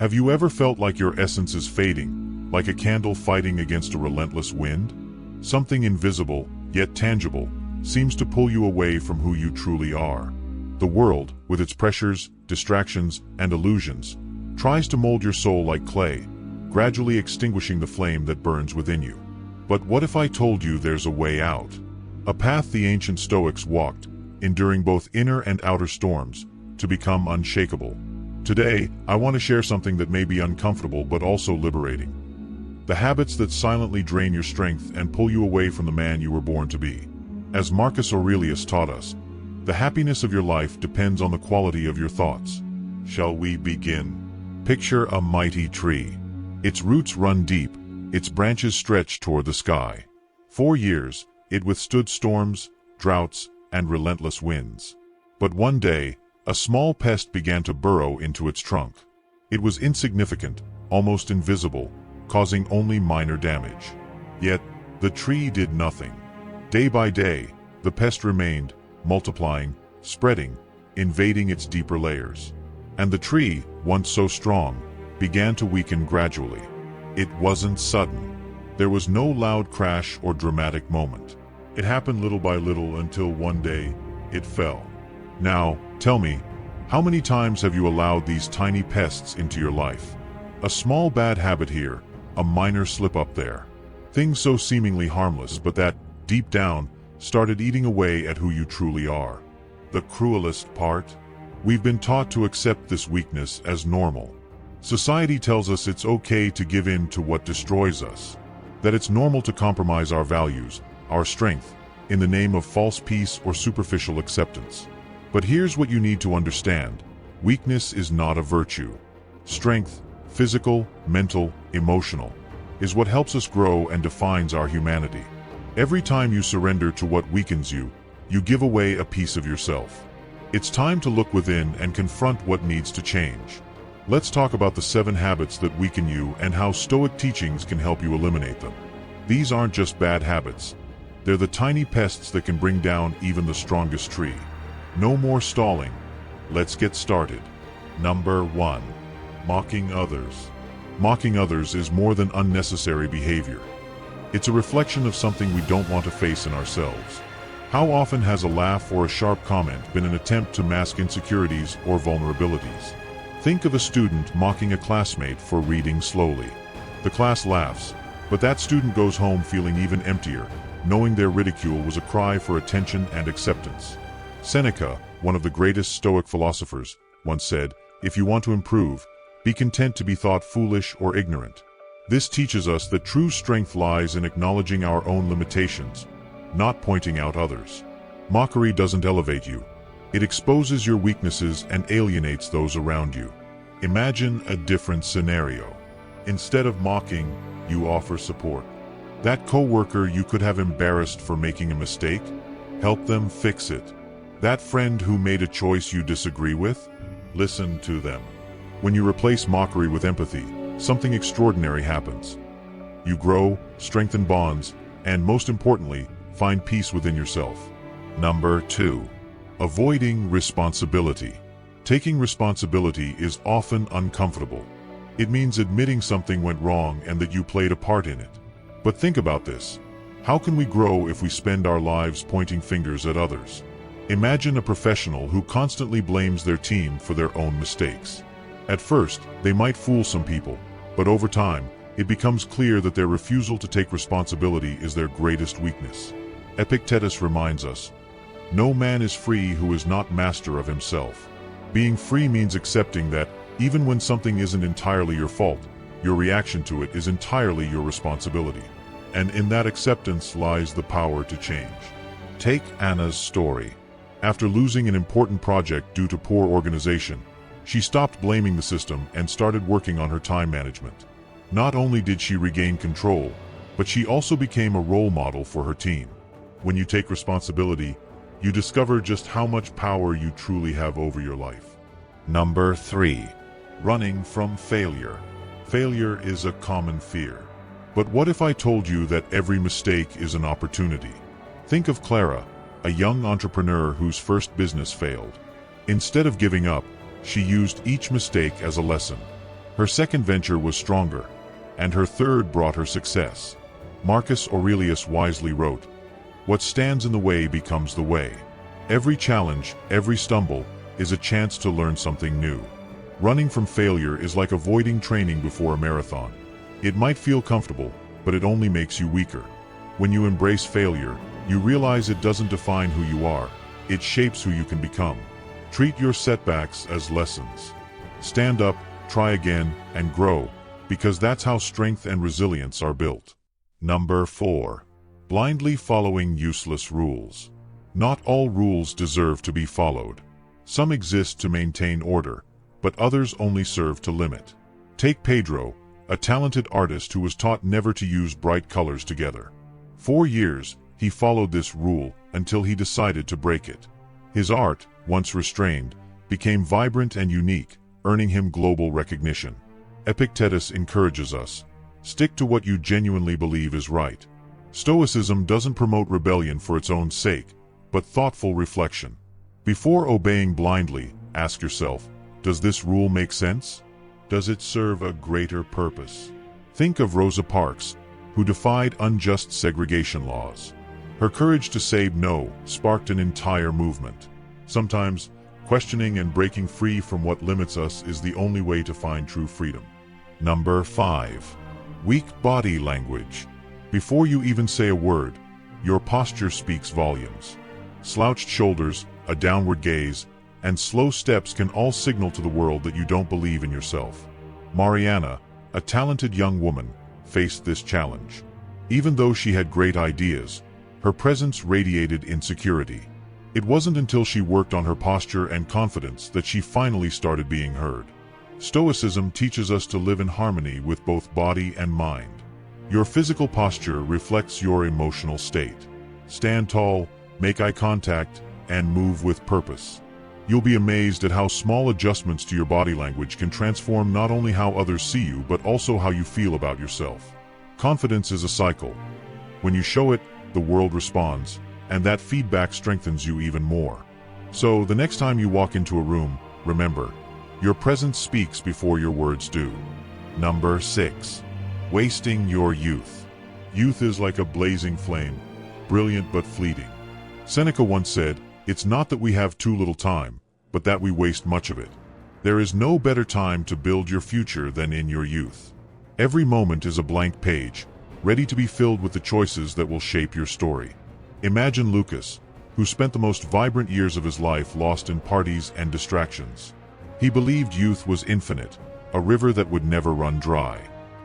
Have you ever felt like your essence is fading, like a candle fighting against a relentless wind? Something invisible, yet tangible, seems to pull you away from who you truly are. The world, with its pressures, distractions, and illusions, tries to mold your soul like clay, gradually extinguishing the flame that burns within you. But what if I told you there's a way out? A path the ancient Stoics walked, enduring both inner and outer storms, to become unshakable. Today, I want to share something that may be uncomfortable but also liberating. The habits that silently drain your strength and pull you away from the man you were born to be. As Marcus Aurelius taught us, the happiness of your life depends on the quality of your thoughts. Shall we begin? Picture a mighty tree. Its roots run deep, its branches stretch toward the sky. For years, it withstood storms, droughts, and relentless winds. But one day, a small pest began to burrow into its trunk. It was insignificant, almost invisible, causing only minor damage. Yet, the tree did nothing. Day by day, the pest remained, multiplying, spreading, invading its deeper layers. And the tree, once so strong, began to weaken gradually. It wasn't sudden. There was no loud crash or dramatic moment. It happened little by little until one day, it fell. Now, tell me, how many times have you allowed these tiny pests into your life? A small bad habit here, a minor slip-up there. Things so seemingly harmless but that, deep down, started eating away at who you truly are. The cruelest part? We've been taught to accept this weakness as normal. Society tells us it's okay to give in to what destroys us. That it's normal to compromise our values, our strength, in the name of false peace or superficial acceptance. But here's what you need to understand. Weakness is not a virtue. Strength, physical, mental, emotional, is what helps us grow and defines our humanity. Every time you surrender to what weakens you, you give away a piece of yourself. It's time to look within and confront what needs to change. Let's talk about the 7 habits that weaken you and how Stoic teachings can help you eliminate them. These aren't just bad habits. They're the tiny pests that can bring down even the strongest tree. No more stalling. Let's get started. Number 1. Mocking others. Mocking others is more than unnecessary behavior. It's a reflection of something we don't want to face in ourselves. How often has a laugh or a sharp comment been an attempt to mask insecurities or vulnerabilities? Think of a student mocking a classmate for reading slowly. The class laughs, but that student goes home feeling even emptier, knowing their ridicule was a cry for attention and acceptance. Seneca, one of the greatest Stoic philosophers, once said, "If you want to improve, be content to be thought foolish or ignorant." This teaches us that true strength lies in acknowledging our own limitations, not pointing out others. Mockery doesn't elevate you. It exposes your weaknesses and alienates those around you. Imagine a different scenario. Instead of mocking, you offer support. That coworker you could have embarrassed for making a mistake, help them fix it. That friend who made a choice you disagree with, listen to them. When you replace mockery with empathy, something extraordinary happens. You grow, strengthen bonds, and most importantly, find peace within yourself. Number 2. Avoiding responsibility. Taking responsibility is often uncomfortable. It means admitting something went wrong and that you played a part in it. But think about this. How can we grow if we spend our lives pointing fingers at others? Imagine a professional who constantly blames their team for their own mistakes. At first, they might fool some people, but over time, it becomes clear that their refusal to take responsibility is their greatest weakness. Epictetus reminds us, "No man is free who is not master of himself." Being free means accepting that, even when something isn't entirely your fault, your reaction to it is entirely your responsibility. And in that acceptance lies the power to change. Take Anna's story. After losing an important project due to poor organization, she stopped blaming the system and started working on her time management. Not only did she regain control, but she also became a role model for her team. When you take responsibility, you discover just how much power you truly have over your life. Number 3. Running from failure. Failure is a common fear. But what if I told you that every mistake is an opportunity? Think of Clara, a young entrepreneur whose first business failed. Instead of giving up, she used each mistake as a lesson. Her second venture was stronger, and her third brought her success. Marcus Aurelius wisely wrote, "What stands in the way becomes the way." Every challenge, every stumble, is a chance to learn something new. Running from failure is like avoiding training before a marathon. It might feel comfortable, but it only makes you weaker. When you embrace failure, you realize it doesn't define who you are, it shapes who you can become. Treat your setbacks as lessons. Stand up, try again, and grow, because that's how strength and resilience are built. Number 4. Blindly following useless rules. Not all rules deserve to be followed. Some exist to maintain order, but others only serve to limit. Take Pedro, a talented artist who was taught never to use bright colors together. 4 years, he followed this rule until he decided to break it. His art, once restrained, became vibrant and unique, earning him global recognition. Epictetus encourages us, stick to what you genuinely believe is right. Stoicism doesn't promote rebellion for its own sake, but thoughtful reflection. Before obeying blindly, ask yourself, does this rule make sense? Does it serve a greater purpose? Think of Rosa Parks, who defied unjust segregation laws. Her courage to say no sparked an entire movement. Sometimes, questioning and breaking free from what limits us is the only way to find true freedom. Number 5. Weak body language. Before you even say a word, your posture speaks volumes. Slouched shoulders, a downward gaze, and slow steps can all signal to the world that you don't believe in yourself. Mariana, a talented young woman, faced this challenge. Even though she had great ideas, her presence radiated insecurity. It wasn't until she worked on her posture and confidence that she finally started being heard. Stoicism teaches us to live in harmony with both body and mind. Your physical posture reflects your emotional state. Stand tall, make eye contact, and move with purpose. You'll be amazed at how small adjustments to your body language can transform not only how others see you but also how you feel about yourself. Confidence is a cycle. When you show it, the world responds, and that feedback strengthens you even more. So, the next time you walk into a room, remember, your presence speaks before your words do. Number 6. Wasting your youth. Youth is like a blazing flame, brilliant but fleeting. Seneca once said, "It's not that we have too little time, but that we waste much of it." There is no better time to build your future than in your youth. Every moment is a blank page, ready to be filled with the choices that will shape your story. Imagine Lucas, who spent the most vibrant years of his life lost in parties and distractions. He believed youth was infinite, a river that would never run dry.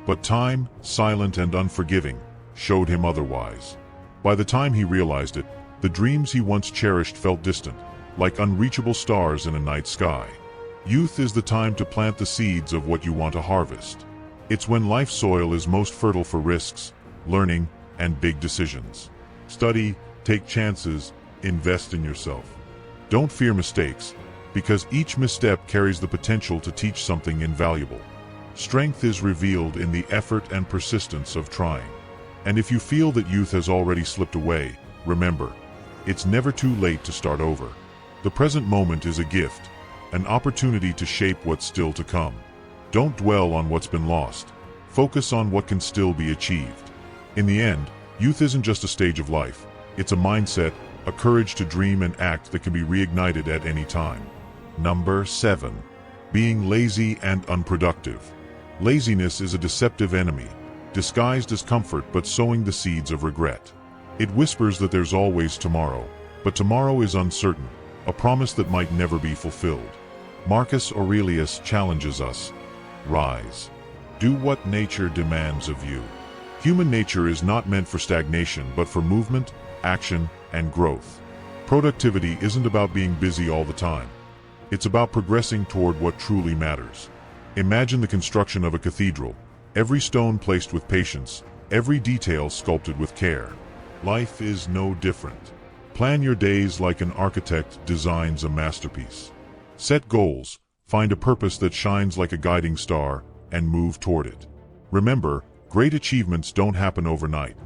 But time, silent and unforgiving, showed him otherwise. By the time he realized it, the dreams he once cherished felt distant, like unreachable stars in a night sky. Youth is the time to plant the seeds of what you want to harvest. It's when life soil is most fertile for risks, learning, and big decisions. Study, take chances, invest in yourself. Don't fear mistakes, because each misstep carries the potential to teach something invaluable. Strength is revealed in the effort and persistence of trying. And if you feel that youth has already slipped away, remember, it's never too late to start over. The present moment is a gift, an opportunity to shape what's still to come. Don't dwell on what's been lost. Focus on what can still be achieved. In the end, youth isn't just a stage of life. It's a mindset, a courage to dream and act that can be reignited at any time. Number 7. Being lazy and unproductive. Laziness is a deceptive enemy, disguised as comfort but sowing the seeds of regret. It whispers that there's always tomorrow, but tomorrow is uncertain, a promise that might never be fulfilled. Marcus Aurelius challenges us. Rise. Do what nature demands of you. Human nature is not meant for stagnation but for movement, action, and growth. Productivity isn't about being busy all the time. It's about progressing toward what truly matters. Imagine the construction of a cathedral, every stone placed with patience, every detail sculpted with care. Life is no different. Plan your days like an architect designs a masterpiece. Set goals, find a purpose that shines like a guiding star, and move toward it. Remember, great achievements don't happen overnight.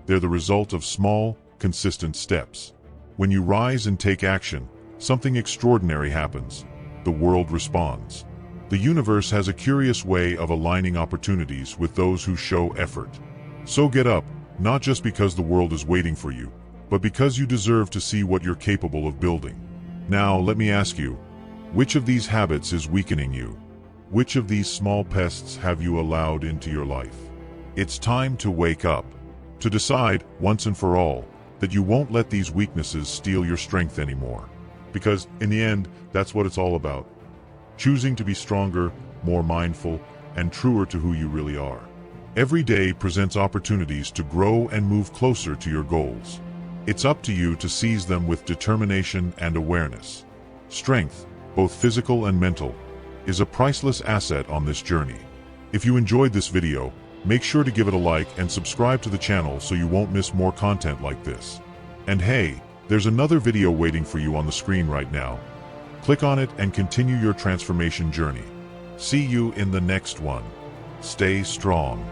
They're the result of small, consistent steps. When you rise and take action, something extraordinary happens. The world responds. The universe has a curious way of aligning opportunities with those who show effort. So get up, not just because the world is waiting for you, but because you deserve to see what you're capable of building. Now, let me ask you, which of these habits is weakening you? Which of these small pests have you allowed into your life? It's time to wake up, to decide, once and for all, that you won't let these weaknesses steal your strength anymore. Because, in the end, that's what it's all about. Choosing to be stronger, more mindful, and truer to who you really are. Every day presents opportunities to grow and move closer to your goals. It's up to you to seize them with determination and awareness. Strength, both physical and mental, is a priceless asset on this journey. If you enjoyed this video, make sure to give it a like and subscribe to the channel so you won't miss more content like this. And hey, there's another video waiting for you on the screen right now. Click on it and continue your transformation journey. See you in the next one. Stay strong.